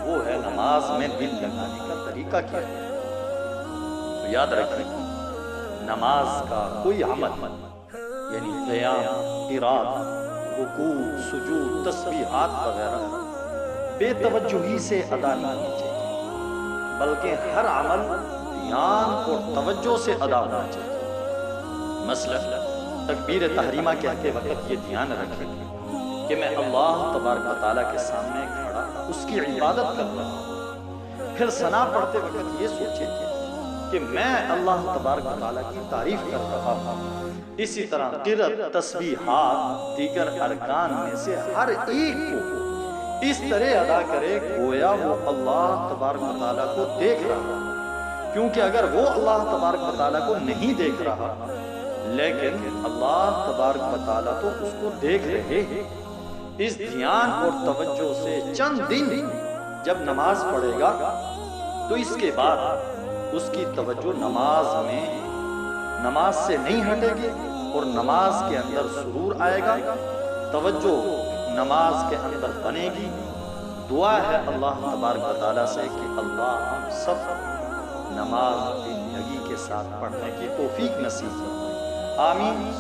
وہ ہے نماز میں دل لگانے کا طریقہ کیا ہے۔ تو یاد رکھیں، نماز کا کوئی عمل یعنی قیام، قرات، رکوع، سجود، تسبیحات وغیرہ بے توجہی سے ادا نہیں ہونا چاہیے، بلکہ ہر عمل دھیان اور توجہ سے ادا ہونا چاہیے۔ مثلا تکبیر تحریمہ کہتے وقت یہ دھیان رکھیں کہ میں اللہ تبارک و تعالیٰ کے سامنے کھڑا اس کی عبادت کر رہا ہوں۔ پھر ثنا پڑھتے وقت یہ سوچیں کہ میں اللہ تبارک و تعالیٰ کی تعریف کر رہا ہوں۔ اسی طرح قرات، تسبیحات، دیگر ارکان میں سے ہر ایک کو اس طرح ادا کرے گویا وہ اللہ تبارک و تعالیٰ کو دیکھ رہا ہے، کیونکہ اگر وہ اللہ تبارک و تعالیٰ کو نہیں دیکھ رہا لیکن اللہ تبارک و تعالیٰ تو اس کو دیکھ رہے ہیں، اس دھیان اور توجہ سے چند دن جب نماز پڑھے گا تو اس کے بعد اس کی توجہ نماز سے نہیں ہٹے گی اور نماز کے اندر سرور آئے گا، توجہ نماز کے اندر بنے گی۔ دعا ہے اللہ تبارک و تعالیٰ سے کہ اللہ ہم سب نماز زندگی کے ساتھ پڑھنے کی توفیق نصیب فرمائے۔ آمین۔